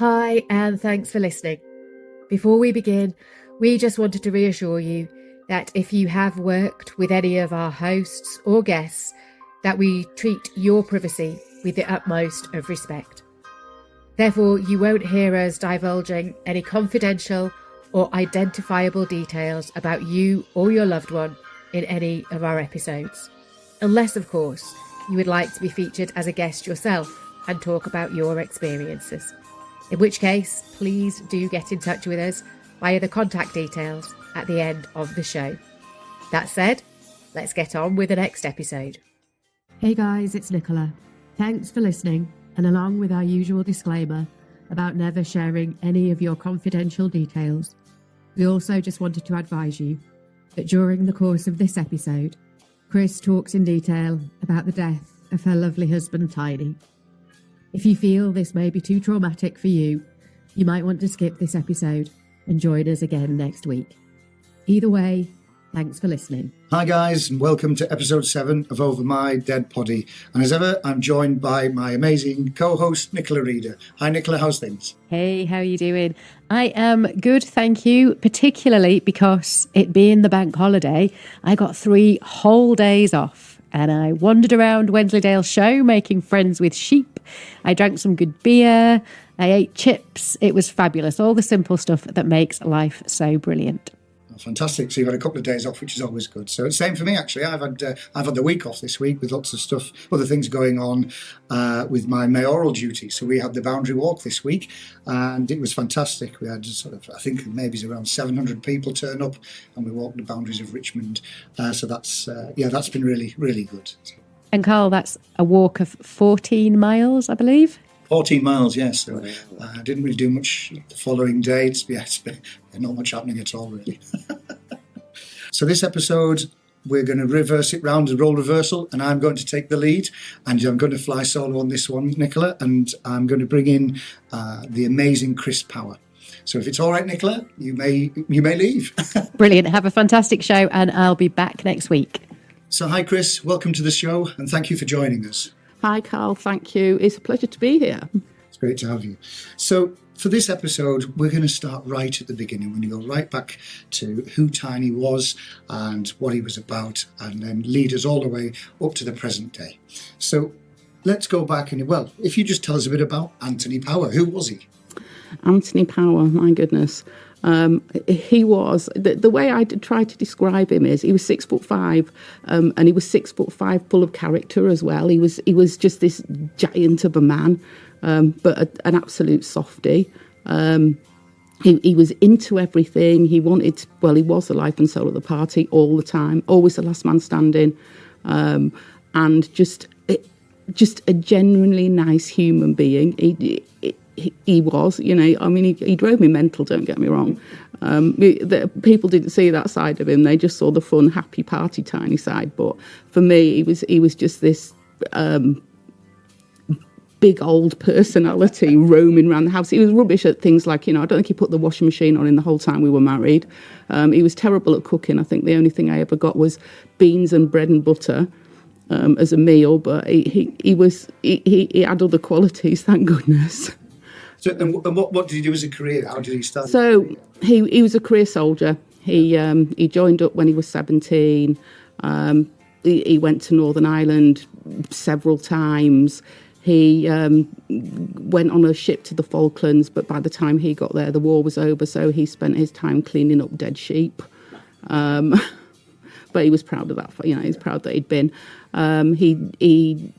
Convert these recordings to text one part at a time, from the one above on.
Hi, and thanks for listening. Before we begin, we just wanted to reassure you that if you have worked with any of our hosts or guests, that we treat your privacy with the utmost of respect. Therefore, you won't hear us divulging any confidential or identifiable details about you or your loved one in any of our episodes. Unless, of course, you would like to be featured as a guest yourself and talk about your experiences. In which case, please do get in touch with us via the contact details at the end of the show. That said, let's get on with the next episode. Hey guys, it's Nicola. Thanks for listening, and along with our usual disclaimer about never sharing any of your confidential details, we also just wanted to advise you that during the course of this episode, Chris talks in detail about the death of her lovely husband, Tiny. If you feel this may be too traumatic for you, you might want to skip this episode and join us again next week. Either way, thanks for listening. Hi guys, and welcome to episode 7 of Over My Dead Poddy. And as ever, I'm joined by my amazing co-host, Nicola Reader. Hi Nicola, how's things? Hey, how are you doing? I am good, thank you, particularly because it being the bank holiday, I got 3 whole days off. And I wandered around Wensleydale Show making friends with sheep. I drank some good beer. I ate chips. It was fabulous. All the simple stuff that makes life so brilliant. Fantastic. So you've had a couple of days off, which is always good. So it's same for me, actually. I've had the week off this week with lots of stuff, other things going on with my mayoral duty. So we had the boundary walk this week, and it was fantastic. We had I think maybe around 700 people turn up, and we walked the boundaries of Richmond. So that's been really, really good. And Carl, that's a walk of 14 miles, I believe. 14 miles, yes. So I didn't really do much the following day. It's been not much happening at all, really. So this episode, we're going to reverse it round, a role reversal, and I'm going to take the lead, and I'm going to fly solo on this one, Nicola, and I'm going to bring in the amazing Chris Power. So if it's all right, Nicola, you may leave. Brilliant. Have a fantastic show, and I'll be back next week. So hi, Chris. Welcome to the show, and thank you for joining us. Hi, Carl. Thank you. It's a pleasure to be here. It's great to have you. So for this episode, we're going to start right at the beginning. We're going to go right back to who Tiny was and what he was about, and then lead us all the way up to the present day. So let's go back and, well, if you just tell us a bit about Anthony Power. Who was he? Anthony Power, my goodness. He was, the way I try to describe him is he was 6'5", and he was 6'5", full of character as well. He was just this giant of a man, but an absolute softie. He was into everything. He was the life and soul of the party all the time, always the last man standing, and just a genuinely nice human being. He was, he drove me mental, don't get me wrong. People didn't see that side of him. They just saw the fun, happy, party, Tiny side. But for me, he was just this big old personality roaming around the house. He was rubbish at things like, I don't think he put the washing machine on in the whole time we were married. He was terrible at cooking. I think the only thing I ever got was beans and bread and butter as a meal. But he had other qualities, thank goodness. So, and what did he do as a career? How did he start? So he was a career soldier. He joined up when he was 17. He went to Northern Ireland several times. He went on a ship to the Falklands, but by the time he got there, the war was over. So he spent his time cleaning up dead sheep. But he was proud of that. He's proud that he'd been. He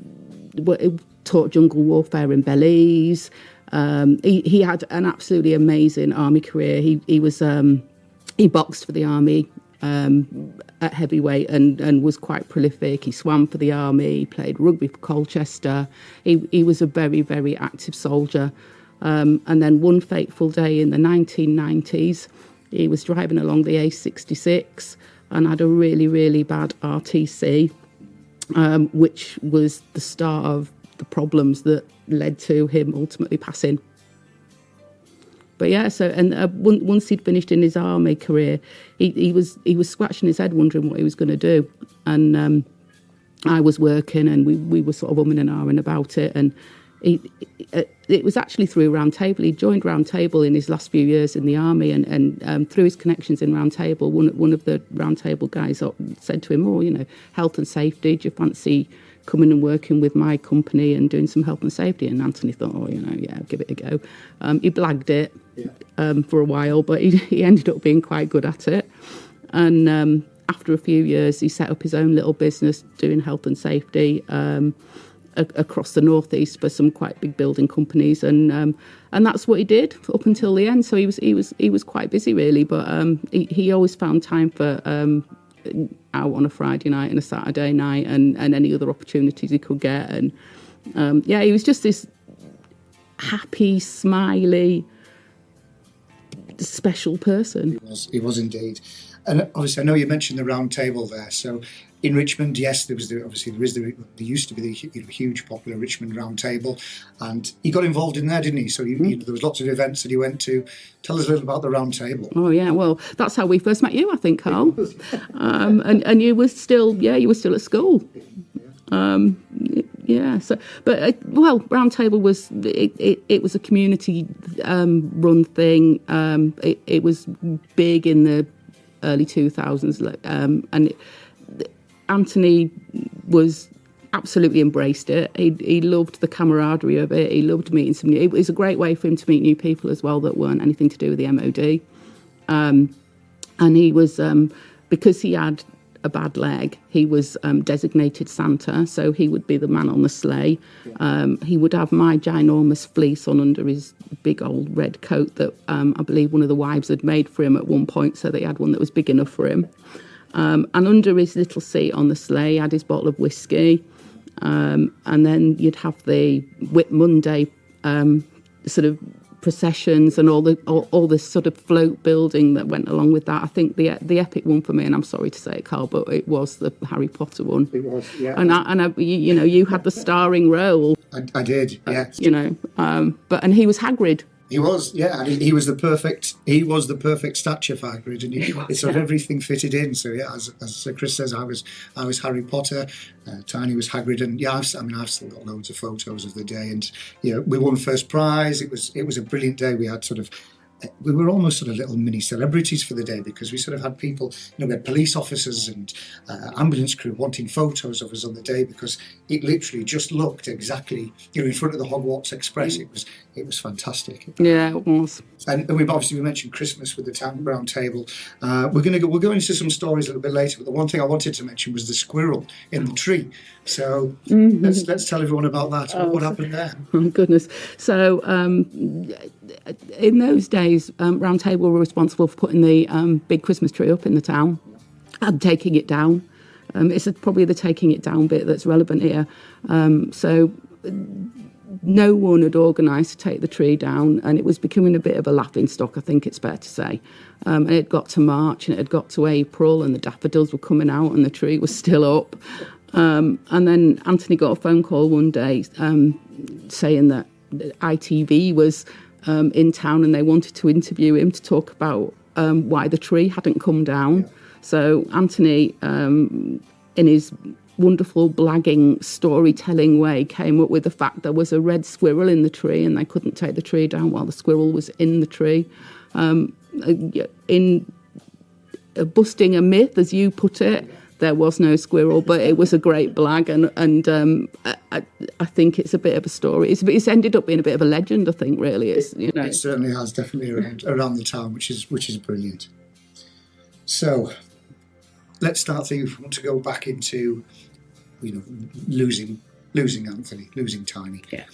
taught jungle warfare in Belize. He had an absolutely amazing army career. He boxed for the army at heavyweight and was quite prolific. He swam for the army. He played rugby for Colchester. He was a very, very active soldier. And then one fateful day in the 1990s, he was driving along the A66 and had a really, really bad RTC, which was the start of the problems that led to him ultimately passing. But yeah, once he'd finished in his army career, he was scratching his head wondering what he was going to do. And I was working, and we were sort of umming and ahhing about it. And it was actually through Round Table. He joined Round Table in his last few years in the army, and through his connections in Round Table, one of the Round Table guys said to him, "Oh, health and safety. Do you fancy coming and working with my company and doing some health and safety?" And Anthony thought, "Oh, yeah, give it a go." He blagged it for a while, but he ended up being quite good at it. And after a few years, he set up his own little business doing health and safety across the northeast for some quite big building companies, and that's what he did up until the end. So he was quite busy really, but he always found time for out on a Friday night and a Saturday night and any other opportunities he could get. And he was just this happy, smiley, special person. He was indeed. And obviously, I know you mentioned the Round Table there. So in Richmond, yes, there used to be the huge popular Richmond Round Table, and he got involved in there, didn't he? So there was lots of events that he went to. Tell us a little about the Round Table. Oh yeah, well, that's how we first met you, I think, Carl. And you were still at school. So, but Round Table was it was a community run thing. It was big in the early 2000s, and Anthony was absolutely embraced it. He loved the camaraderie of it. He loved meeting some new. It was a great way for him to meet new people as well that weren't anything to do with the MOD. And he was because he had a bad leg, he was designated Santa, so he would be the man on the sleigh. He would have my ginormous fleece on under his big old red coat that I believe one of the wives had made for him at one point, so they had one that was big enough for him. And under his little seat on the sleigh, he had his bottle of whiskey. And then you'd have the Whit Monday sort of processions and all this sort of float building that went along with that. I think the epic one for me, and I'm sorry to say it, Carl, but it was the Harry Potter one. It was, yeah. And you had the starring role. I did, yeah. And he was Hagrid. He was, yeah. He was the perfect stature for Hagrid, and so everything fitted in. So yeah, as Chris says, I was Harry Potter, Tiny was Hagrid, and yeah, I've still got loads of photos of the day, and we won first prize. It was a brilliant day. We were almost sort of little mini celebrities for the day, because we sort of had people, we had police officers and ambulance crew wanting photos of us on the day, because it literally just looked exactly, in front of the Hogwarts Express. It was fantastic. Yeah, it was. And we mentioned Christmas with the Round Table. We'll go into some stories a little bit later, but the one thing I wanted to mention was the squirrel in the tree. So let's tell everyone about that. What happened there? Oh goodness! So in those days, Round Table were responsible for putting the big Christmas tree up in the town and taking it down. It's probably the taking it down bit that's relevant here. So no one had organised to take the tree down, and it was becoming a bit of a laughing stock, I think it's fair to say. And it had got to March, and it had got to April, and the daffodils were coming out, and the tree was still up. And then Anthony got a phone call one day saying that ITV was in town, and they wanted to interview him to talk about why the tree hadn't come down. Yeah. So Anthony, in his wonderful blagging storytelling way, came up with the fact there was a red squirrel in the tree, and they couldn't take the tree down while the squirrel was in the tree. In busting a myth, as you put it, there was no squirrel, but it was a great blag, and I think it's a bit of a story. It's ended up being a bit of a legend, I think, really. It certainly has, definitely around the town, which is brilliant. So let's start things. We want to go back into losing Anthony, losing Tiny. Yeah.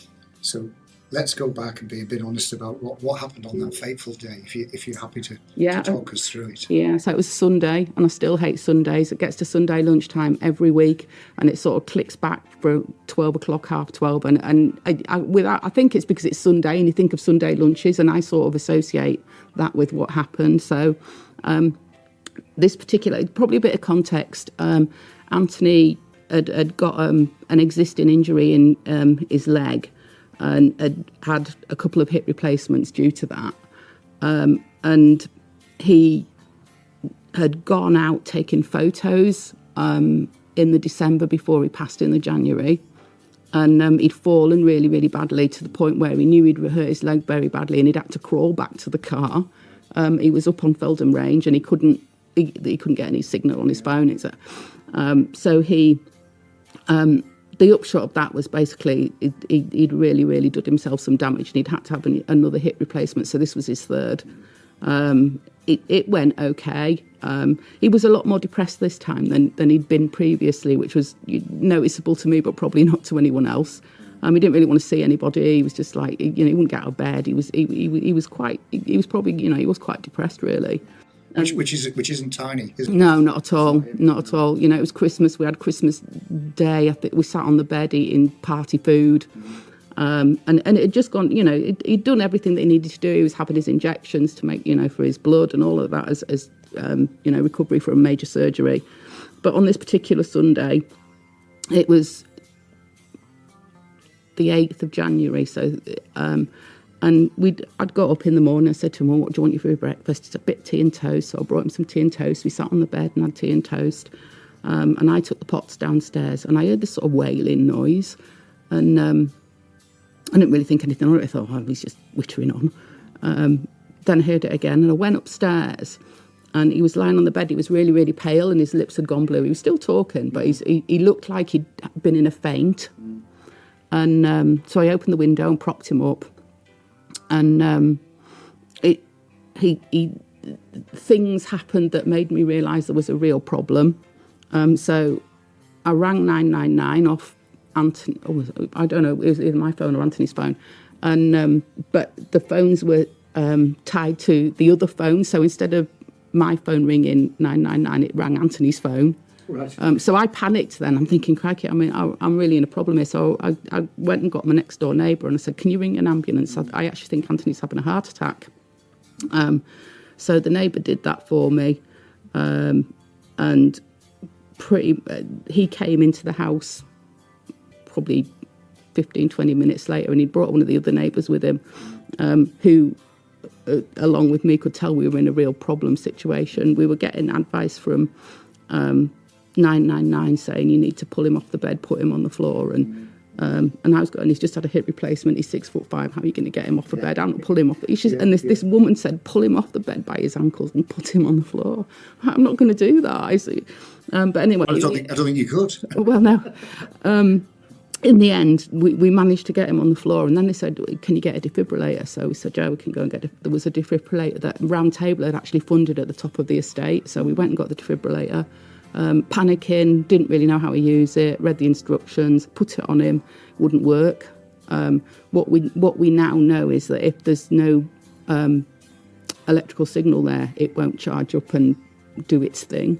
So let's go back and be a bit honest about what happened on that fateful day, if you're happy to talk us through it. Yeah, so it was Sunday, and I still hate Sundays. It gets to Sunday lunchtime every week, and it sort of clicks back for 12 o'clock, 11:30, and I think it's because it's Sunday, and you think of Sunday lunches, and I sort of associate that with what happened. So this particular, probably a bit of context, Anthony had got an existing injury in his leg, and had a couple of hip replacements due to that. And he had gone out taking photos in the December before he passed in the January. And he'd fallen really, really badly to the point where he knew he'd hurt his leg very badly, and he'd had to crawl back to the car. He was up on Felden Range, and he couldn't get any signal on his phone. So the upshot of that was basically he'd really, really done himself some damage, and he'd had to have another hip replacement. So this was his third. It went okay. He was a lot more depressed this time than he'd been previously, which was noticeable to me, but probably not to anyone else. He didn't really want to see anybody. He was just like, he wouldn't get out of bed. He was quite depressed, really. Which isn't tiny, is it? No, not at all. Not at all. It was Christmas. We had Christmas Day. I think we sat on the bed eating party food. And it had just gone, he'd done everything that he needed to do. He was having his injections to make, for his blood and all of that as recovery from major surgery. But on this particular Sunday, it was the 8th of January. So, and I'd got up in the morning. I said to him, well, what do you want for your breakfast? It's a bit tea and toast. So I brought him some tea and toast. We sat on the bed and had tea and toast. And I took the pots downstairs, and I heard this sort of wailing noise. And I didn't really think anything of it. I thought, oh, he's just wittering on. Then I heard it again, and I went upstairs, and he was lying on the bed. He was really, really pale, and his lips had gone blue. He was still talking, but he looked like he'd been in a faint. And so I opened the window and propped him up. And things happened that made me realise there was a real problem. So I rang 999 off Anthony. I don't know, it was either my phone or Anthony's phone. And but the phones were tied to the other phone. So instead of my phone ringing 999, it rang Anthony's phone. Right. So I panicked then. I'm thinking, crikey, I'm really in a problem here. So I went and got my next door neighbour and I said, can you ring an ambulance? I actually think Anthony's having a heart attack. So the neighbour did that for me. And he came into the house probably 15, 20 minutes later, and he'd brought one of the other neighbours with him, who, along with me, could tell we were in a real problem situation. We were getting advice from 999 saying you need to pull him off the bed, put him on the floor, and I was going, he's just had a hip replacement, he's 6'5", how are you going to get him off the bed and pull him off? This woman said, pull him off the bed by his ankles and put him on the floor. I'm not going to do that, I see. But anyway, I don't think you could. Well, no. In the end, we managed to get him on the floor, and then they said, can you get a defibrillator? So we said, yeah, we can go and get there was a defibrillator that Round Table had actually funded at the top of the estate. So we went and got the defibrillator, panicking, didn't really know how to use it, read the instructions, put it on him, wouldn't work. What we now know is that if there's no electrical signal there, it won't charge up and do its thing.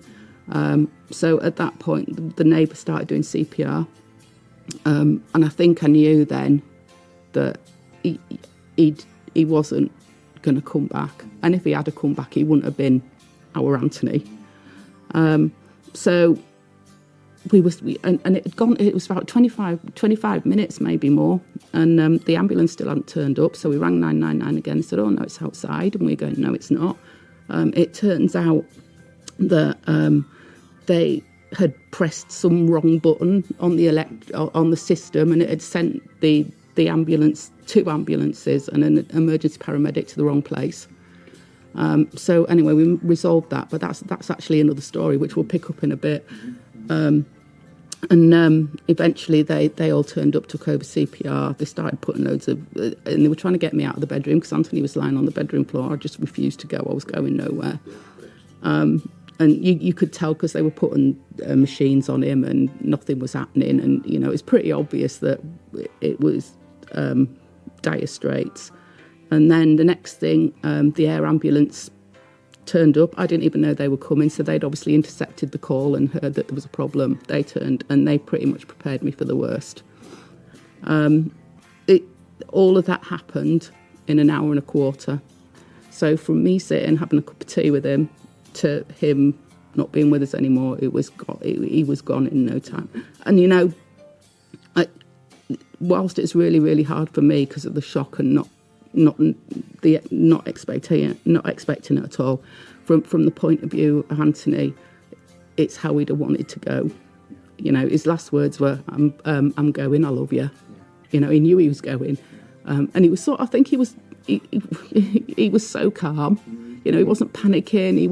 So at that point, the neighbour started doing CPR. And I think I knew then that he wasn't going to come back. And if he had come back, he wouldn't have been our Anthony. So and it had gone, it was about 25 minutes, maybe more. And the ambulance still hadn't turned up. So we rang 999 again and said, oh, no, it's outside. And we're going, no, it's not. It turns out that they had pressed some wrong button on the system, and it had sent the ambulance, 2 ambulances and an emergency paramedic to the wrong place. So anyway, we resolved that, but that's actually another story which we'll pick up in a bit. And eventually they all turned up, took over CPR. They started putting loads of, and they were trying to get me out of the bedroom because Anthony was lying on the bedroom floor. I just refused to go. I was going nowhere. And you could tell because they were putting machines on him and nothing was happening. And, it's pretty obvious that it was dire straits. And then the next thing, the air ambulance turned up. I didn't even know they were coming. So they'd obviously intercepted the call and heard that there was a problem. They turned and they pretty much prepared me for the worst. All of that happened in an hour and a quarter. So from me sitting, having a cup of tea with him, to him not being with us anymore, he was gone in no time. And whilst it's really, really hard for me because of the shock and not expecting it at all, from the point of view of Anthony, it's how he'd have wanted to go. his last words were, I'm going, I love you. He knew he was going. And he was I think he was so calm. He wasn't panicking, he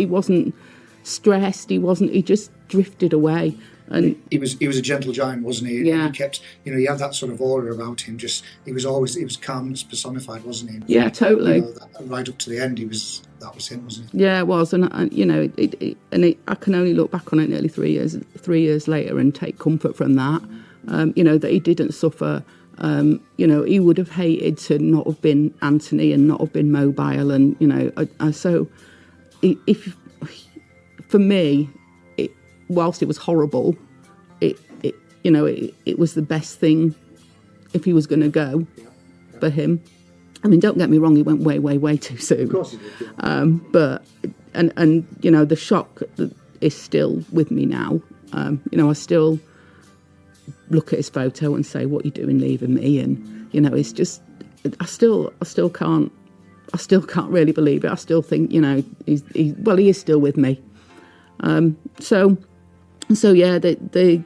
wasn't stressed, he just drifted away. And he was a gentle giant, wasn't he? Yeah. He kept, he had that sort of aura about him. He was calmness personified, wasn't he? Yeah, totally. Right up to the end, that was him, wasn't he? Yeah, it was, and I can only look back on it nearly 3 years later and take comfort from that. That he didn't suffer. He would have hated to not have been Anthony and not have been mobile, and so if for me, whilst it was horrible, it was the best thing if he was going to go for him. I mean, don't get me wrong, he went way, way, way too soon. Of course he did. Yeah. But the shock is still with me now. I still look at his photo and say, "What are you doing, leaving me?" And it's just, I still can't really believe it. I still think, he is still with me. So yeah, the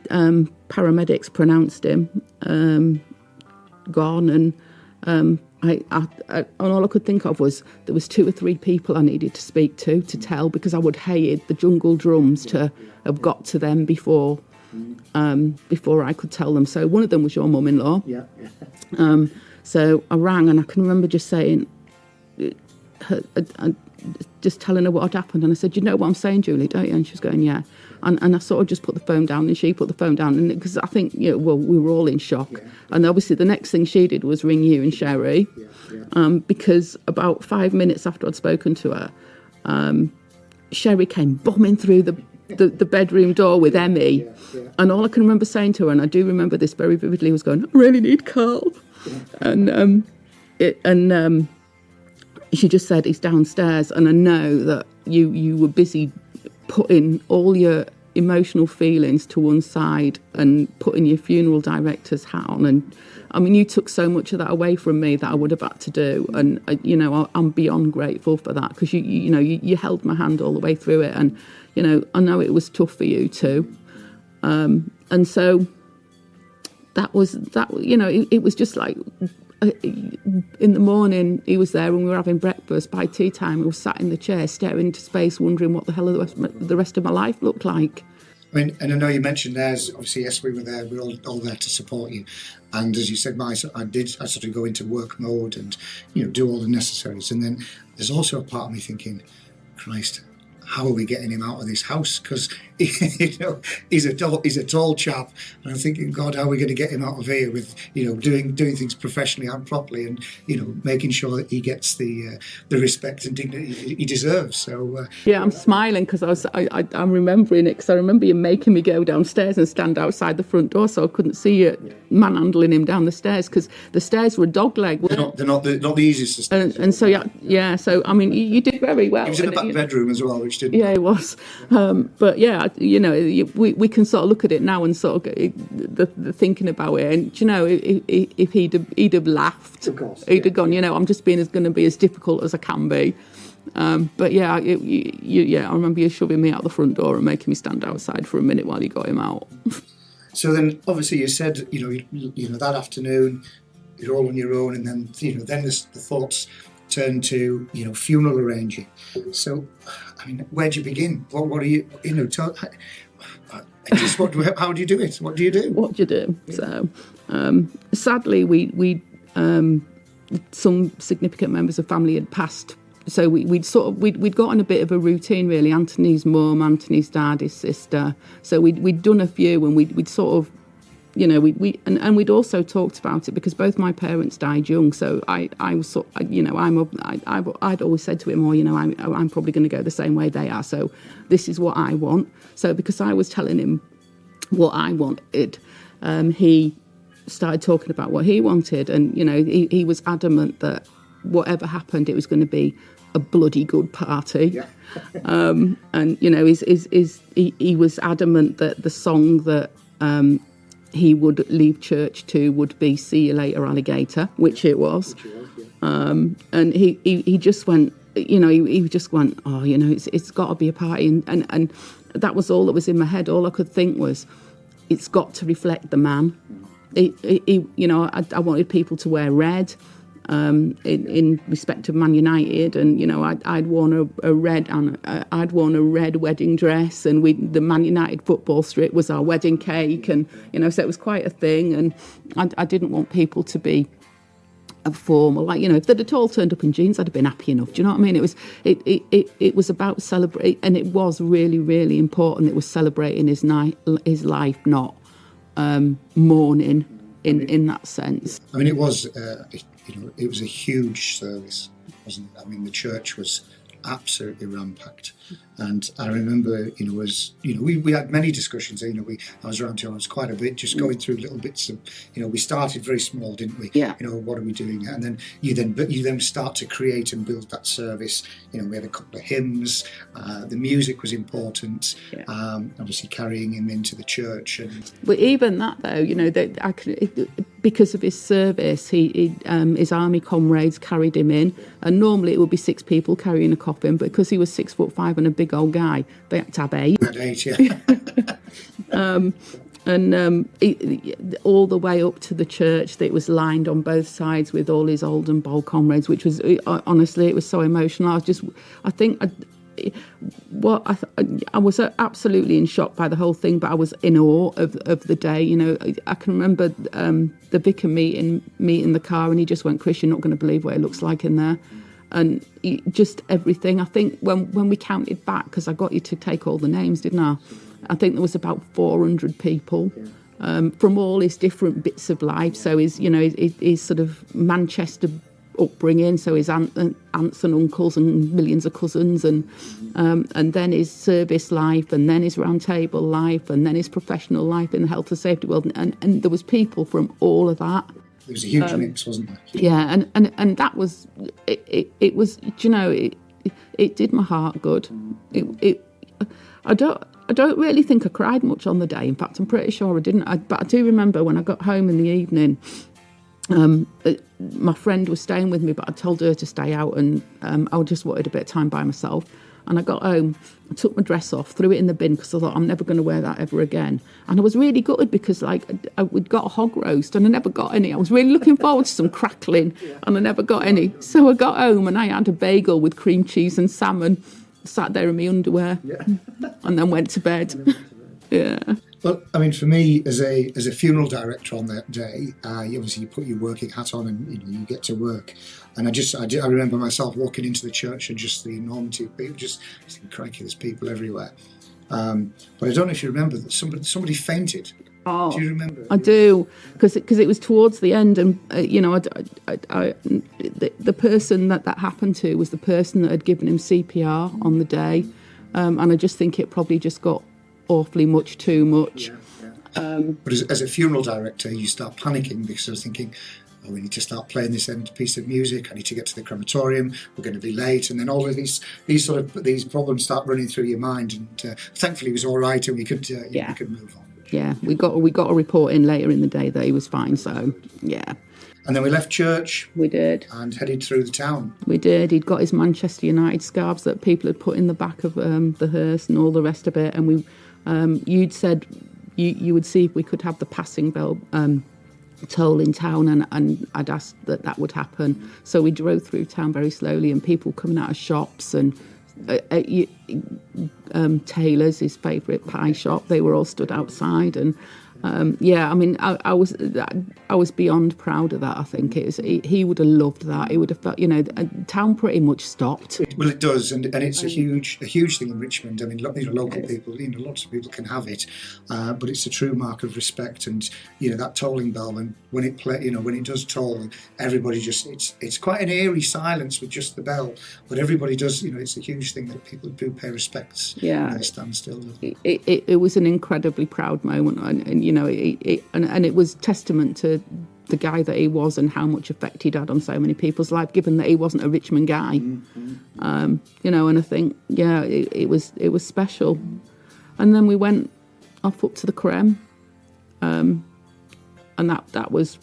paramedics pronounced him gone, and and all I could think of was there was 2 or 3 people I needed to speak to tell, because I would hated the jungle drums to have got to them before I could tell them. So one of them was your mum-in-law. Yeah. So I rang, and I can remember just saying, just telling her what had happened, and I said, "You know what I'm saying, Julie, don't you?" And she was going, "Yeah." And I sort of just put the phone down, and she put the phone down, and because I think, we were all in shock. Yeah. And obviously the next thing she did was ring you and Sherry, because about 5 minutes after I'd spoken to her, Sherry came bombing through the bedroom door with Emmy, and all I can remember saying to her, and I do remember this very vividly, was going, "I really need Carl," and she just said, "He's downstairs," and I know that you were busy putting all your emotional feelings to one side and putting your funeral director's hat on, and I mean, you took so much of that away from me that I would have had to do, and I'm beyond grateful for that, because you held my hand all the way through it, and I know it was tough for you too, and so that was that. It was just like, in the morning he was there and we were having breakfast. By tea time we were sat in the chair staring into space, wondering what the hell the rest of my life looked like. I mean, and I know you mentioned there's obviously, yes, we were there, we were all there to support you, and as you said, I sort of go into work mode and do all the necessaries, and then there's also a part of me thinking, Christ, how are we getting him out of this house? Because he's a tall chap, and I'm thinking, God, how are we going to get him out of here with doing things professionally and properly, and making sure that he gets the respect and dignity he deserves. So yeah, I'm smiling because I'm remembering it, because I remember you making me go downstairs and stand outside the front door so I couldn't see you manhandling him down the stairs, because the stairs were a dog leg. They're not the easiest of stairs. And so yeah, so I mean, you did very well. He was in the back bedroom as well, which didn't. Yeah, it was. But yeah, we can sort of look at it now and sort of the thinking about it, and if he'd have laughed, of course, he'd have gone, I'm just going to be as difficult as I can be. But yeah, I remember you shoving me out the front door and making me stand outside for a minute while you got him out. So then, obviously, you said that afternoon you're all on your own, and then then the thoughts turn to funeral arranging. So, I mean, where do you begin? What are you how do you do it? What do you do? What do you do? Yeah. So, sadly, we some significant members of family had passed. So we'd gotten a bit of a routine, really. Anthony's mum, Anthony's dad, his sister. So we'd done a few, and we'd sort of, and we'd also talked about it, because both my parents died young. So I was sort, I'd always said to him, I'm probably going to go the same way they are. So this is what I want. So because I was telling him what I wanted, he started talking about what he wanted, and he was adamant that whatever happened, it was going to be a bloody good party. Yeah. And he was adamant that the song that he would leave church to would be "See You Later, Alligator," which it was. And he just went, he just went, it's got to be a party, and that was all that was in my head. All I could think was, it's got to reflect the man. I wanted people to wear red in respect of Man United, and I'd worn a red wedding dress, and the Man United football strip was our wedding cake, and so it was quite a thing. And I didn't want people to be formal, if they'd at all turned up in jeans, I'd have been happy enough. Do you know what I mean? It was about celebrate, and it was really, really important. It was celebrating his life, not mourning in that sense. I mean, it was it was a huge service, wasn't it? I mean, the church was absolutely rampacked, and I remember, we had many discussions. I was around to quite a bit, just going through little bits of, we started very small, didn't we? Yeah. What are we doing? And then you then start to create and build that service. We had a couple of hymns. The music was important. Yeah. Obviously carrying him into the church, but even that though, because of his service, his army comrades carried him in, and normally it would be 6 people carrying a coffin, but because he was 6'5" and a big old guy, they had to have 8. We had 8, yeah. All the way up to the church, that it was lined on both sides with all his old and bold comrades, which was, honestly, it was so emotional. I was absolutely in shock by the whole thing, but I was in awe of the day. I can remember the vicar meeting me in the car, and he just went, "Chris, you're not going to believe what it looks like in there." And just everything. I think when we counted back, because I got you to take all the names, didn't I? I think there was about 400 people from all his different bits of life. So his sort of Manchester upbringing, so his aunts and uncles and millions of cousins, and then his service life, and then his round table life, and then his professional life in the health and safety world, and there was people from all of that. It was a huge mix, wasn't it? Yeah, and that was it was, it did my heart good. I don't really think I cried much on the day. In fact, I'm pretty sure I didn't. But I do remember when I got home in the evening, my friend was staying with me, but I told her to stay out, and I just wanted a bit of time by myself. And I got home, I took my dress off, threw it in the bin, because I thought I'm never going to wear that ever again. And I was really gutted, because we'd got a hog roast and I never got any. I was really looking forward to some crackling, and I never got any. So I got home and I had a bagel with cream cheese and salmon, sat there in my underwear, and then went to bed. Yeah. Well, I mean, for me, as a funeral director on that day, obviously you put your working hat on, and you get to work. And I remember myself walking into the church, and just the enormity of people, just thinking, crikey, there's people everywhere. But I don't know if you remember that somebody fainted. Oh, do you remember? I do, because it was towards the end, and the person that happened to was the person that had given him CPR on the day, and I just think it probably just got awfully much too much. Yeah. But as a funeral director, you start panicking, because I was thinking, we need to start playing this end piece of music. I need to get to the crematorium. We're going to be late, and then all of these problems start running through your mind. And thankfully, it was all right, and we could move on. Yeah, we got a report in later in the day that he was fine. So yeah. And then we left church. We did. And headed through the town. We did. He'd got his Manchester United scarves that people had put in the back of the hearse and all the rest of it. And we, you'd said you would see if we could have the passing bell toll in town, and I'd asked that would happen. So we drove through town very slowly, and people coming out of shops, and Taylor's, his favourite pie shop, they were all stood outside, and I mean, I was beyond proud of that. I think he would have loved that. He would have felt, town pretty much stopped. Well, it does, and it's a huge thing in Richmond. I mean, local people, lots of people can have it, but it's a true mark of respect. And that tolling bell, and when it does toll, everybody it's quite an eerie silence with just the bell, but everybody does. It's a huge thing that people do pay respects. Yeah, they stand still. It was an incredibly proud moment, and it was testament to the guy that he was, and how much effect he'd had on so many people's life, given that he wasn't a Richmond guy. Mm-hmm. And I think, it was special. And then we went off up to the creme, and that was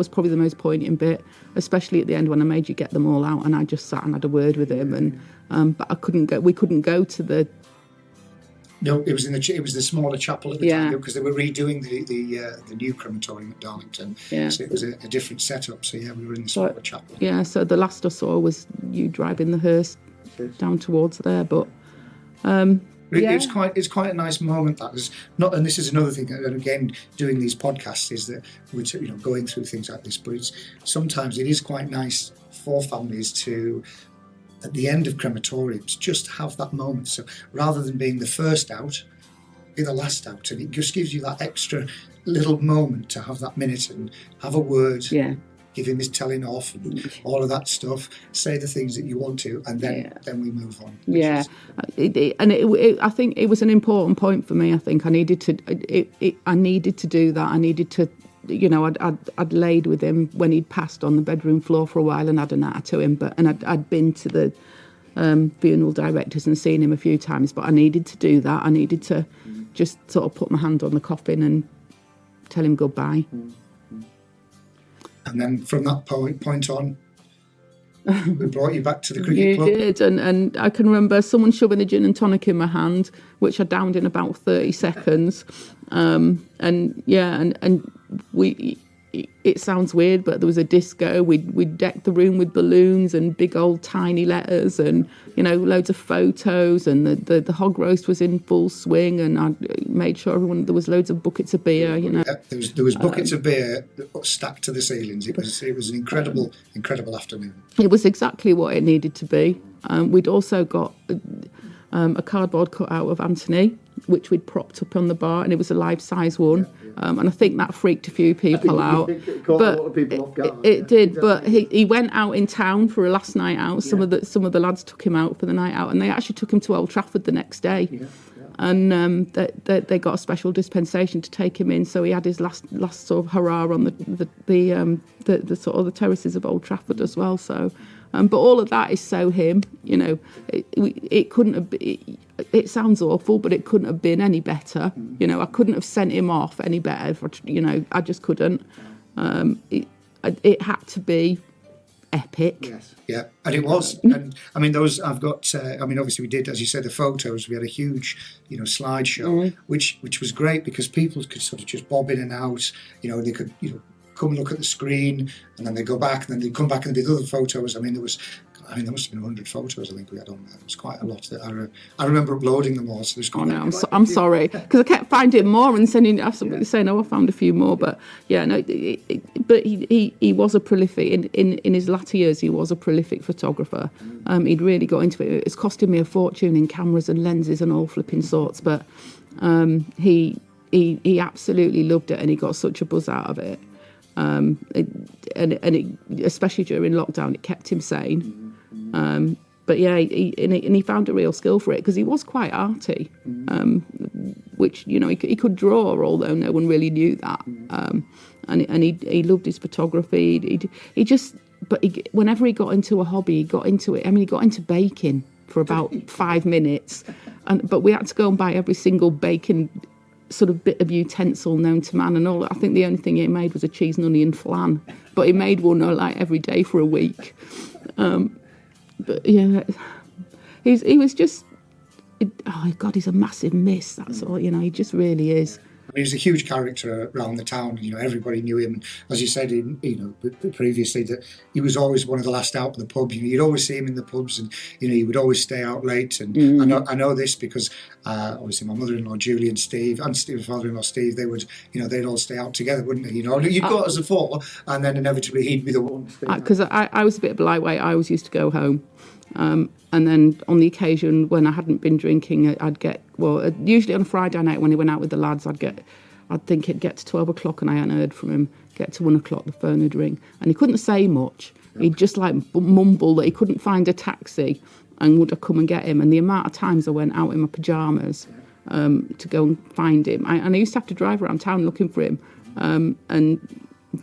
probably the most poignant bit, especially at the end when I made you get them all out, and I just sat and had a word with him, and but we couldn't go to the No, it was it was the smaller chapel at the Yeah. time, because they were redoing the new crematorium at Darlington. Yeah. So it was a different setup. So yeah, we were in the smaller chapel. Yeah, so the last I saw was you driving the hearse down towards there, but It's quite a nice moment, that is not. And this is another thing. And again, doing these podcasts is that we're going through things like this. But sometimes it is quite nice for families to, at the end of crematoriums, just have that moment. So rather than being the first out, be the last out, and it just gives you that extra little moment to have that minute and have a word. yeah. Give him his telling off and all of that stuff. Say the things that you want to, and then we move on. Yeah, I think it was an important point for me. I think I needed to. I needed to do that. I needed to. I'd laid with him when he'd passed on the bedroom floor for a while and had a natter to him. I'd been to the funeral directors and seen him a few times. But I needed to do that. I needed to just sort of put my hand on the coffin and tell him goodbye. And then from that point on, we brought you back to the cricket club. You did, and I can remember someone shoving a gin and tonic in my hand, which I downed in about 30 seconds. It sounds weird, but there was a disco. We decked the room with balloons and big old tiny letters, and loads of photos. And the hog roast was in full swing, and I made sure there was loads of buckets of beer. There was buckets of beer stacked to the ceilings. It was an incredible afternoon. It was exactly what it needed to be. We'd also got a cardboard cutout of Anthony, which we'd propped up on the bar, and it was a life-size one. And I think that freaked a few people out. It caught a lot of people off guard. It did, but he went out in town for a last night out. Some of the lads took him out for the night out, and they actually took him to Old Trafford the next day. Yeah. And they got a special dispensation to take him in, so he had his last sort of hurrah on the sort of the terraces of Old Trafford as well. So, but all of that is so him. It couldn't have been. It sounds awful, but it couldn't have been any better. I couldn't have sent him off any better. I just couldn't. It had to be epic. Yes. Yeah, and it was. And I mean, I've got. Obviously, we did, as you said, the photos. We had a huge, slideshow, which was great because people could sort of just bob in and out. They could, come look at the screen, and then they go back, and then they come back and do other photos. There must have been 100 photos I think we had on there. It was quite a lot. I remember uploading them all. So there's quite. I'm sorry because I kept finding more and saying, "Oh, I found a few more." But yeah, no. But he was a prolific in his latter years. He was a prolific photographer. He'd really got into it. It's costing me a fortune in cameras and lenses and all flipping sorts. But he absolutely loved it, and he got such a buzz out of it. Especially during lockdown, it kept him sane. But yeah, he found a real skill for it because he was quite arty, which he could draw, although no one really knew that. And he loved his photography. Whenever he got into a hobby, he got into it. I mean, he got into baking for about 5 minutes, but we had to go and buy every single baking sort of bit of utensil known to man and all. I think the only thing he made was a cheese and onion flan, but he made one every day for a week. But yeah, he was just, oh God, he's a massive miss. That's all, he just really is. He was a huge character around the town. Everybody knew him. And as you said, previously, that he was always one of the last out of the pub. You'd always see him in the pubs, and he would always stay out late. And I know this because obviously my mother-in-law Julie and Steve, and father-in-law Steve, they would, they'd all stay out together, wouldn't they? You'd go out as a four, and then inevitably he'd be the one. Because I was a bit of a lightweight. I always used to go home. And then on the occasion when I hadn't been drinking, I'd get, usually on a Friday night when he went out with the lads, I'd think it'd get to 12 o'clock and I hadn't heard from him. Get to 1 o'clock, the phone would ring. And he couldn't say much. He'd just mumble that he couldn't find a taxi and would I come and get him. And the amount of times I went out in my pyjamas to go and find him. And I used to have to drive around town looking for him and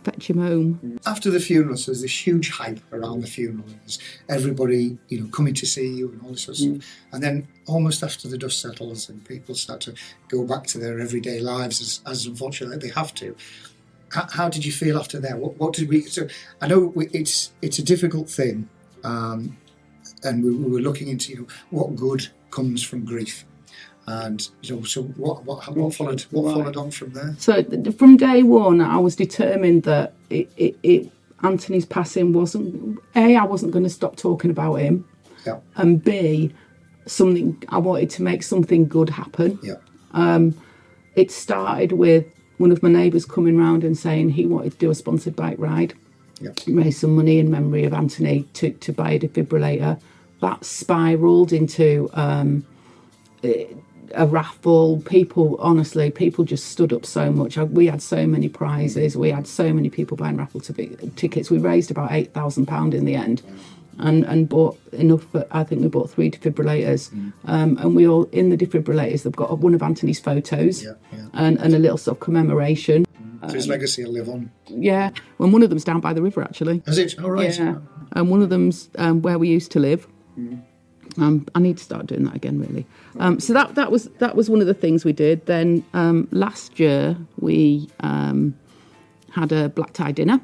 fetch him home. After the funeral, so there's this huge hype around the funeral. There's everybody, coming to see you and all this sort of stuff. And then almost after the dust settles and people start to go back to their everyday lives, as unfortunately they have to. How did you feel after that? What did we? So I know it's a difficult thing, and we were looking into what good comes from grief. And so what followed on from there? So from day one, I was determined that Anthony's passing wasn't, A, I wasn't going to stop talking about him, Yeah. and B, I wanted to make something good happen. Yeah. It started with one of my neighbours coming round and saying he wanted to do a sponsored bike ride, Yeah. raise some money in memory of Anthony to buy a defibrillator. That spiralled into a raffle. People just stood up so much. We had so many prizes. We had so many people buying raffle tickets. We raised about £8,000 in the end, and bought enough. I think we bought 3 defibrillators, and we all in the defibrillators. They've got one of Anthony's photos, and a little sort of commemoration. So his legacy will live on. Yeah, and one of them's down by the river actually. Is it? All right. Yeah, and one of them's where we used to live. I need to start doing that again, really. So that was one of the things we did. Then last year we had a black tie dinner,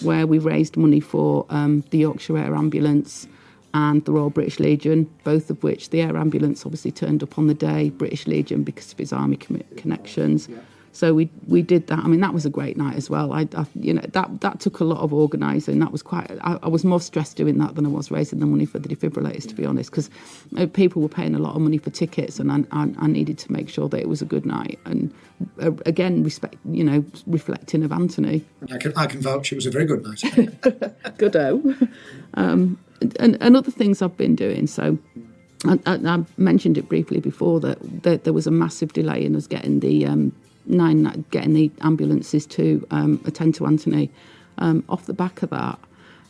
where we raised money for the Yorkshire Air Ambulance and the Royal British Legion, both of which the Air Ambulance obviously turned up on the day, British Legion because of his army connections. So we did that. I mean, that was a great night as well. I that took a lot of organising. That was I was more stressed doing that than I was raising the money for the defibrillators, to be honest, because people were paying a lot of money for tickets, and I needed to make sure that it was a good night. And again, reflecting of Anthony. I can vouch. It was a very good night. Good-o. And other things I've been doing. So I mentioned it briefly before that there was a massive delay in us getting the ambulances to attend to Anthony. Off the back of that,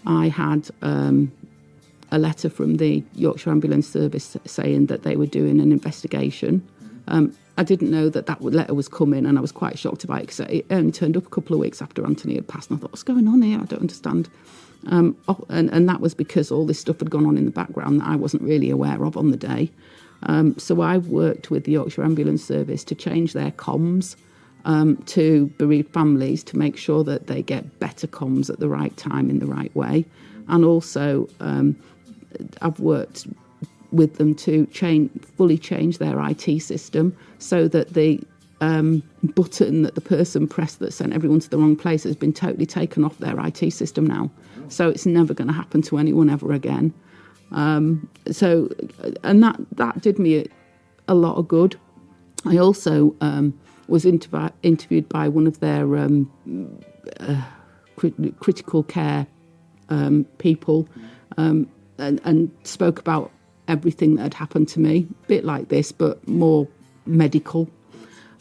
I had a letter from the Yorkshire Ambulance Service saying that they were doing an investigation. I didn't know that letter was coming, and I was quite shocked about it because it only turned up a couple of weeks after Anthony had passed, and I thought, what's going on here? I don't understand. And that was because all this stuff had gone on in the background that I wasn't really aware of on the day. So I've worked with the Yorkshire Ambulance Service to change their comms to bereaved families to make sure that they get better comms at the right time in the right way. And also I've worked with them to fully change their IT system so that the button that the person pressed that sent everyone to the wrong place has been totally taken off their IT system now. So it's never going to happen to anyone ever again. And that did me a lot of good. I also was interviewed by one of their critical care people and spoke about everything that had happened to me, a bit like this, but more medical.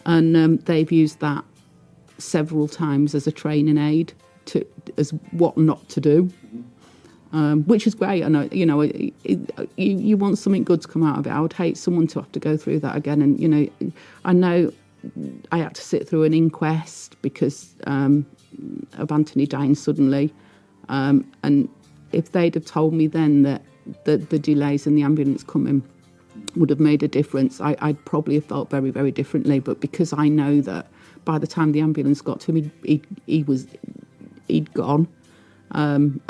And they've used that several times as a training aid as what not to do. Which is great. I know, you want something good to come out of it. I would hate someone to have to go through that again. And, I know I had to sit through an inquest because of Anthony dying suddenly. And if they'd have told me then that the delays in the ambulance coming would have made a difference, I'd probably have felt very, very differently. But because I know that by the time the ambulance got to him, he'd gone. And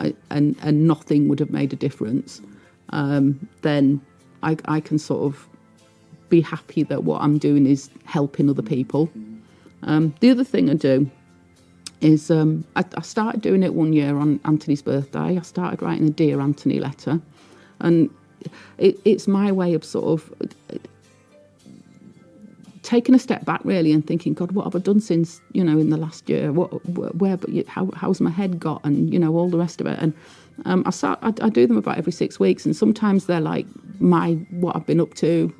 nothing would have made a difference, then I can sort of be happy that what I'm doing is helping other people. The other thing I do is I started doing it one year on Anthony's birthday. I started writing a Dear Anthony letter, and it's my way of sort of taking a step back really and thinking, God, what have I done since, in the last year? How's my head got? And, all the rest of it. And I do them about every 6 weeks. And sometimes they're like what I've been up to.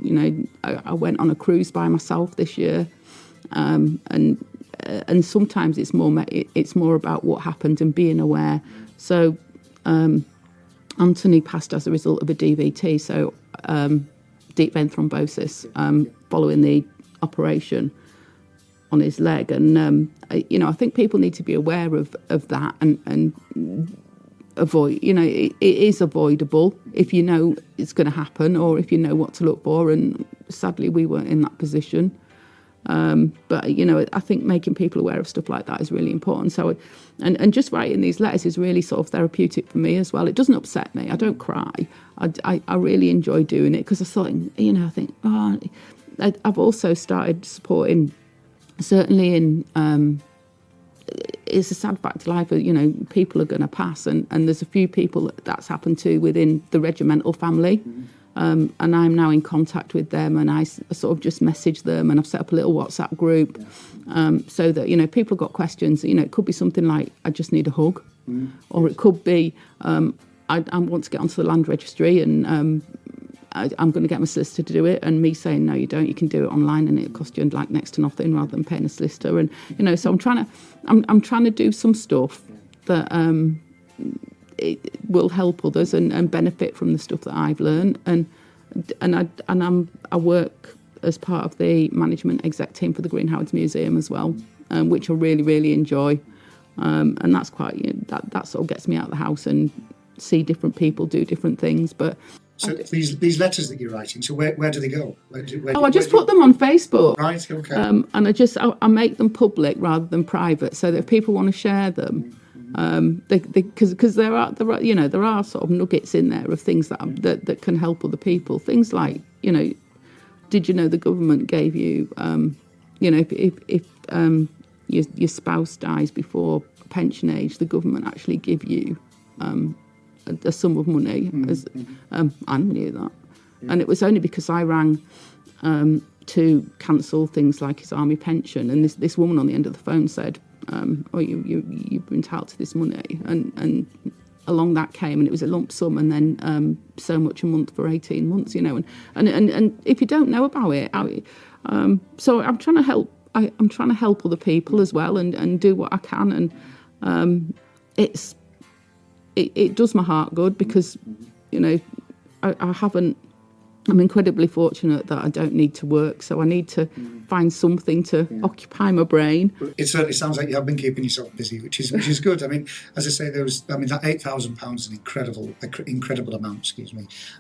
I went on a cruise by myself this year. And sometimes it's more about what happened and being aware. So Anthony passed as a result of a DVT, so deep vein thrombosis, following the operation on his leg. And I think people need to be aware of that and avoid, it is avoidable if you know it's going to happen or if you know what to look for. And sadly we weren't in that position. But I think making people aware of stuff like that is really important. So and just writing these letters is really sort of therapeutic for me as well. It doesn't upset me. I don't cry. I really enjoy doing it because I think, I've also started supporting, certainly in, it's a sad fact of life, people are going to pass, and there's a few people that's happened to within the regimental family. And I'm now in contact with them, and I sort of just message them, and I've set up a little WhatsApp group, so that, people have got questions. It could be something like, I just need a hug, or it could be, I want to get onto the land registry, and I'm going to get my solicitor to do it, and me saying, no, you don't, you can do it online, and it'll cost you like next to nothing rather than paying a solicitor. And, so I'm trying to do some stuff that it will help others and benefit from the stuff that I've learned. And I work as part of the management exec team for the Green Howards Museum as well, which I really, really enjoy. And that's quite, that sort of gets me out of the house and see different people do different things. But so these letters that you're writing, so where do they go? I just put them on Facebook. Right, okay. And I make them public rather than private, so that if people want to share them, because there are sort of nuggets in there of things that can help other people. Things like, did you know the government gave you, if your spouse dies before pension age, the government actually give you a sum of money. I knew that, and it was only because I rang to cancel things like his army pension, and this woman on the end of the phone said, you've been entitled to this money, and along that came, and it was a lump sum, and then so much a month for 18 months, and if you don't know about it, so I'm trying to help. I'm trying to help other people as well, and do what I can, and it does my heart good, because I'm incredibly fortunate that I don't need to work, so I need to find something to occupy my brain. It certainly sounds like you have been keeping yourself busy, which is good. I mean, as I say, that £8,000 is an incredible amount,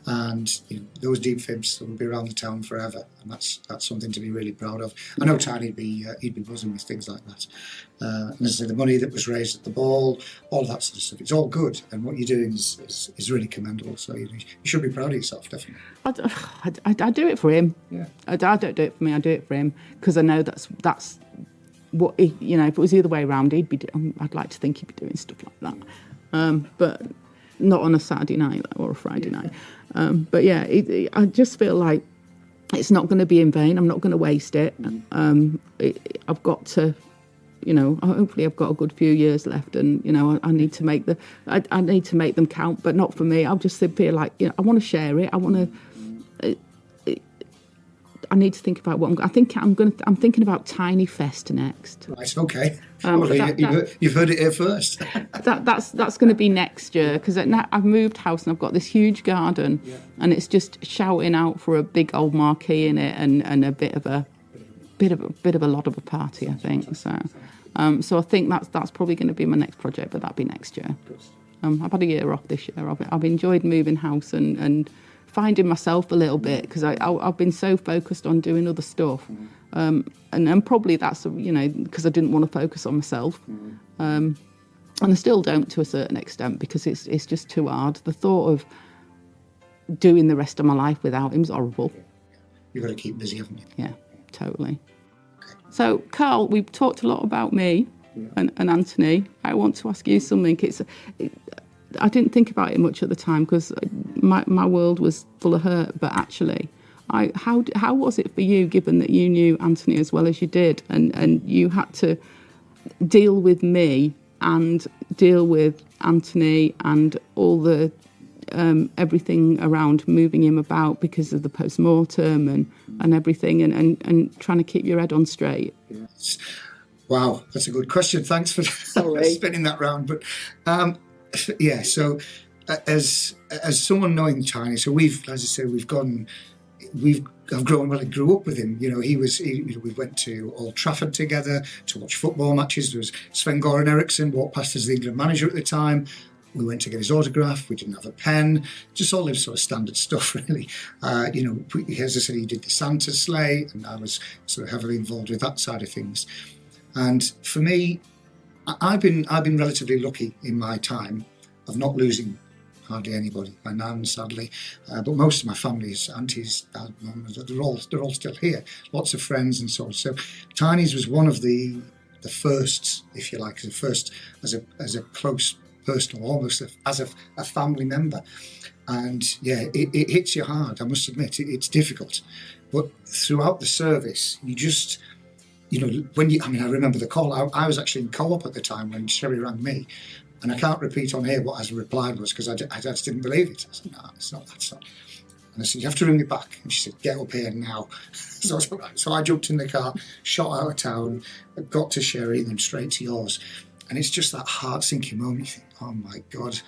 and those deep fibs will be around the town forever, and that's something to be really proud of. I know Tiny'd be buzzing with things like that. And as I say, the money that was raised at the ball, all that sort of stuff, it's all good, and what you're doing is really commendable. So you should be proud of yourself, definitely. I do it for him. Yeah. I don't do it for me. I do it for him, because I know that's what if it was the other way around, I'd like to think he'd be doing stuff like that, but not on a Saturday night or a Friday night. But yeah, I just feel like it's not going to be in vain. I'm not going to waste it. I've got to. Hopefully I've got a good few years left, and I need to make I need to make them count, but not for me. I'll just feel like I want to share it. I want to. I need to think about what I'm thinking about Tiny Fest next. Right, okay. You've heard it here first. That's going to be next year, because I've moved house and I've got this huge garden, and it's just shouting out for a big old marquee in it, and a bit of a lot of a party, I think. So I think that's probably going to be my next project, but that'll be next year. I've had a year off this year. I've enjoyed moving house and finding myself a little bit, because I've been so focused on doing other stuff, and probably that's because I didn't want to focus on myself, and I still don't to a certain extent, because it's just too hard. The thought of doing the rest of my life without him is horrible. You've got to keep busy, haven't you? Yeah, totally. So, Carl, we've talked a lot about me and Anthony. I want to ask you something. I didn't think about it much at the time, because my world was full of hurt. But actually, how was it for you, given that you knew Anthony as well as you did, and you had to deal with me and deal with Anthony and all the everything around moving him about because of the post-mortem and everything, and trying to keep your head on straight? Wow, that's a good question. Thanks for spinning that round. But so as someone knowing Tiny, so I've grown well. I grew up with him. We went to Old Trafford together to watch football matches. There was Sven-Goran Eriksson walked past as the England manager at the time. We went to get his autograph. We didn't have a pen. Just all this sort of standard stuff, really. As I said, he did the Santa sleigh, and I was sort of heavily involved with that side of things. And for me, I've been relatively lucky in my time of not losing hardly anybody. My nan, sadly, but most of my family's aunties, mums, they're all still here. Lots of friends and so on. So Tiny's was one of the first, if you like, as a close personal, almost as a family member. And yeah, it hits you hard. I must admit, it's difficult. But throughout the service, you just, I remember the call. I was actually in co-op at the time when Sherry rang me, and I can't repeat on here what his reply was because I just didn't believe it. I said, no, it's not that. And I said, you have to ring me back. And she said, get up here now. So I jumped in the car, shot out of town, got to Sherry, and then straight to yours. And it's just that heart-sinking moment. You think, oh my God,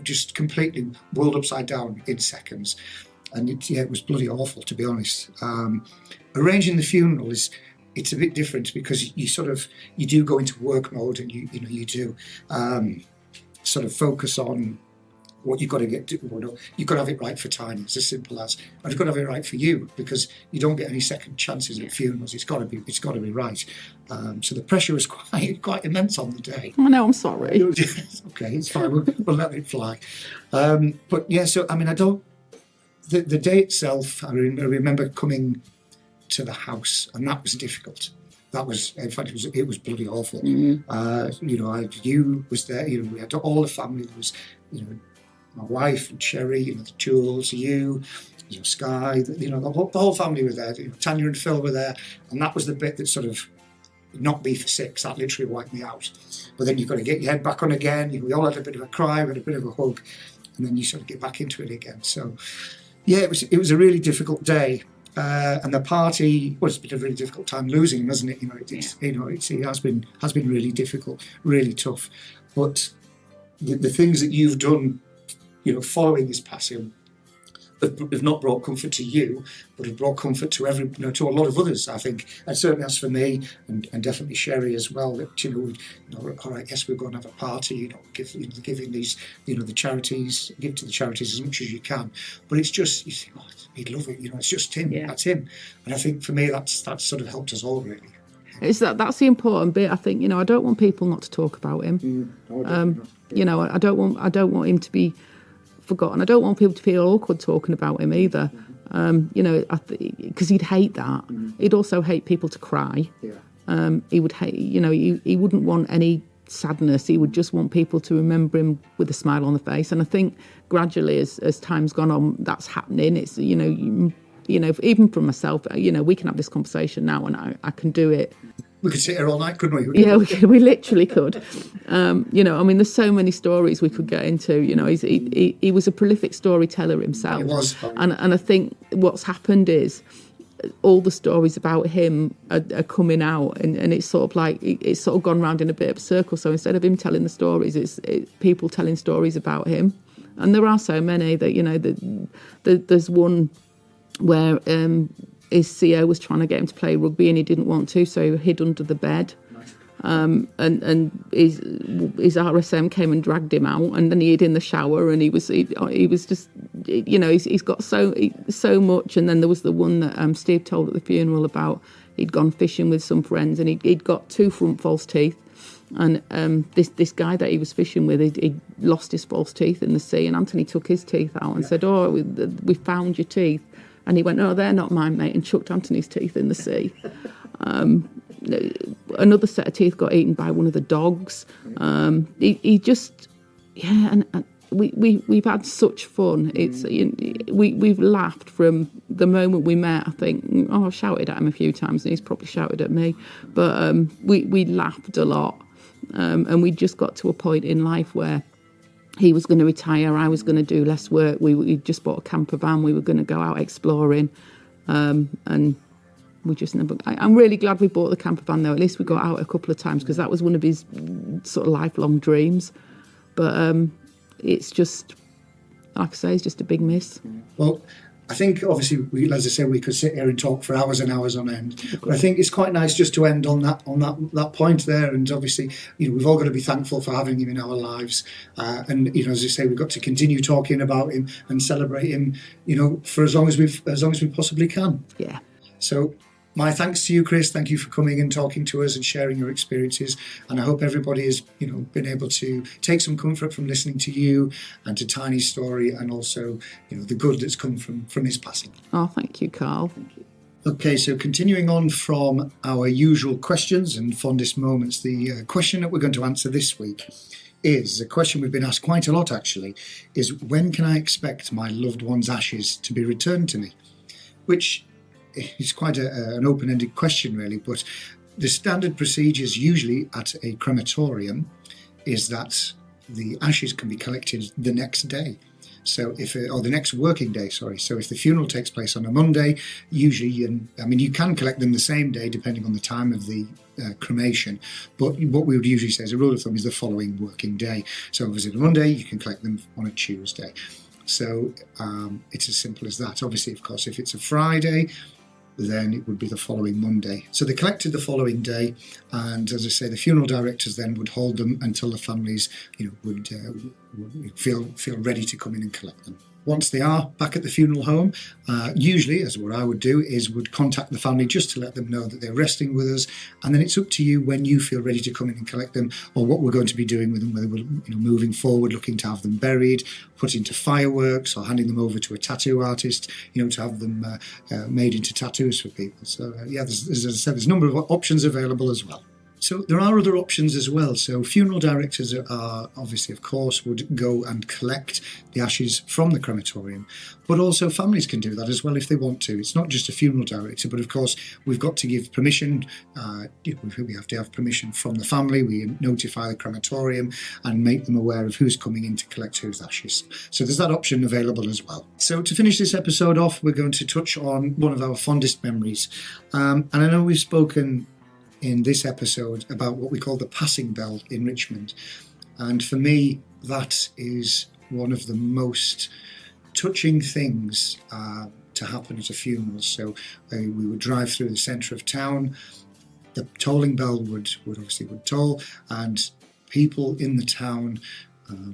just completely world upside down in seconds. And it was bloody awful, to be honest. Arranging the funeral it's a bit different because you do go into work mode, and you do sort of focus on what you've got to get to. You've got to have it right for Tiny. It's as simple as, and you've got to have it right for you because you don't get any second chances at funerals. It's got to be right. So the pressure was quite immense on the day. I know, I'm sorry. Okay, it's fine. We'll let it fly. But yeah, so I don't. The day itself, I remember coming to the house, and that was difficult. That was, in fact, it was bloody awful. You was there. We had all the family. There was, my wife and Sherry, Jules, Sky. The whole family were there. Tanya and Phil were there, and that was the bit that sort of knocked me for six. That literally wiped me out. But then you've got to get your head back on again. We all had a bit of a cry, we had a bit of a hug, and then you sort of get back into it again. So. Yeah, it was a really difficult day, and the party. Well, it's been a really difficult time losing him, hasn't it? It has been really difficult, really tough. But the things that you've done, following his passing, have not brought comfort to you, but have brought comfort to to a lot of others. I think, and certainly as for me, and definitely Sherry as well. That all right, yes, we're going to have a party. Giving these, the charities, give to the charities as much as you can. But it's just, you think, oh, he'd love it. It's just him. Yeah. That's him. And I think for me, that's sort of helped us all really. It's that's the important bit. I think I don't want people not to talk about him. I don't want him to be forgotten. I don't want people to feel awkward talking about him either. Because he'd hate that. He'd also hate people to cry. Yeah. He would hate, he wouldn't want any sadness. He would just want people to remember him with a smile on the face. And I think gradually, as time's gone on, that's happening. It's even for myself, we can have this conversation now, and I can do it. We could sit here all night, couldn't we? Yeah, we literally could. There's so many stories we could get into. He was a prolific storyteller himself. He was. And I think what's happened is all the stories about him are coming out, and it's sort of like it's sort of gone round in a bit of a circle. So instead of him telling the stories, it's people telling stories about him. And there are so many that there's one where his CEO was trying to get him to play rugby and he didn't want to, so he hid under the bed. And his RSM came and dragged him out, and then he hid in the shower, and he was just, he's got so much. And then there was the one that Steve told at the funeral about he'd gone fishing with some friends, and he'd got 2 front false teeth. And this guy that he was fishing with, he'd lost his false teeth in the sea, and Anthony took his teeth out and said, "Oh, we found your teeth." And he went, "Oh, they're not mine, mate," and chucked Anthony's teeth in the sea. Another set of teeth got eaten by one of the dogs. He just, and we've had such fun. It's we've laughed from the moment we met. I think, I've shouted at him a few times, and he's probably shouted at me, but we laughed a lot, and we just got to a point in life where he was going to retire, I was going to do less work. We just bought a camper van. We were going to go out exploring, and we just never. I'm really glad we bought the camper van, though. At least we got out a couple of times, because that was one of his sort of lifelong dreams. But it's just, like I say, it's just a big miss. Well, I think obviously, as I say, we could sit here and talk for hours and hours on end. But I think it's quite nice just to end on that point there. And obviously, we've all got to be thankful for having him in our lives. And as I say, we've got to continue talking about him and celebrate him. For as long as we possibly can. Yeah. So My thanks to you, Chris. Thank you for coming and talking to us and sharing your experiences. And I hope everybody has, been able to take some comfort from listening to you and to Tiny's story, and also, the good that's come from his passing. Oh, thank you, Carl. Okay, so continuing on from our usual questions and fondest moments, the question that we're going to answer this week is a question we've been asked quite a lot, actually, is when can I expect my loved one's ashes to be returned to me? Which is quite an open-ended question, really, but the standard procedures usually at a crematorium is that the ashes can be collected the next day. So or the next working day, sorry. So if the funeral takes place on a Monday, usually, you can collect them the same day depending on the time of the cremation. But what we would usually say as a rule of thumb is the following working day. So if it's a Monday, you can collect them on a Tuesday. So it's as simple as that. Obviously, of course, if it's a Friday, then it would be the following Monday. So they collected the following day, and as I say, the funeral directors then would hold them until the families, would feel ready to come in and collect them. Once they are back at the funeral home, usually, as what I would do, would contact the family just to let them know that they're resting with us, and then it's up to you when you feel ready to come in and collect them, or what we're going to be doing with them, whether we're moving forward, looking to have them buried, put into fireworks, or handing them over to a tattoo artist, to have them made into tattoos for people. So as I said, there's a number of options available as well. So there are other options as well. So funeral directors are obviously, of course, would go and collect the ashes from the crematorium, but also families can do that as well if they want to. It's not just a funeral director, but of course we've got to give permission. We have to have permission from the family. We notify the crematorium and make them aware of who's coming in to collect whose ashes. So there's that option available as well. So to finish this episode off, we're going to touch on one of our fondest memories. And I know we've spoken in this episode about what we call the passing bell in Richmond, and for me that is one of the most touching things to happen at a funeral. So we would drive through the centre of town, the tolling bell would toll, and people in the town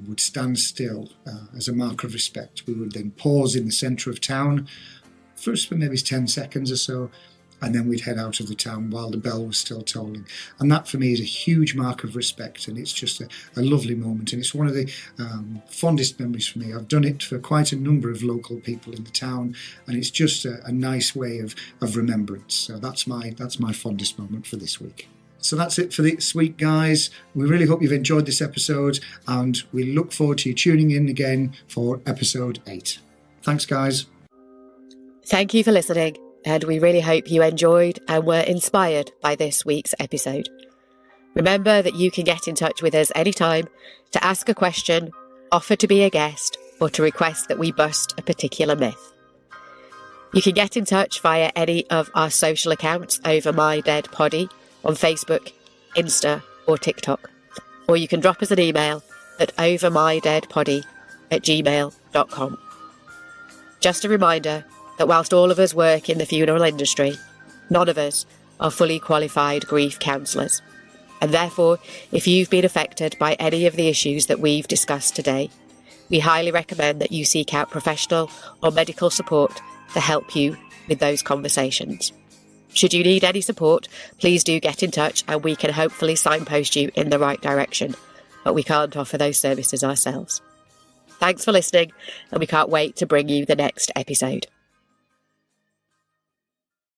would stand still as a mark of respect. We would then pause in the centre of town for maybe 10 seconds or so, and then we'd head out of the town while the bell was still tolling. And that for me is a huge mark of respect, and it's just a lovely moment, and it's one of the fondest memories for me. I've done it for quite a number of local people in the town, and it's just a nice way of remembrance. So that's my fondest moment for this week. So that's it for this week, guys. We really hope you've enjoyed this episode, and we look forward to you tuning in again for episode 8. Thanks, guys. Thank you for listening, and we really hope you enjoyed and were inspired by this week's episode. Remember that you can get in touch with us anytime to ask a question, offer to be a guest, or to request that we bust a particular myth. You can get in touch via any of our social accounts over My Dead Poddy on Facebook, Insta, or TikTok, or you can drop us an email at overmydeadpoddy@gmail.com. Just a reminder that whilst all of us work in the funeral industry, none of us are fully qualified grief counsellors. And therefore, if you've been affected by any of the issues that we've discussed today, we highly recommend that you seek out professional or medical support to help you with those conversations. Should you need any support, please do get in touch and we can hopefully signpost you in the right direction, but we can't offer those services ourselves. Thanks for listening, and we can't wait to bring you the next episode.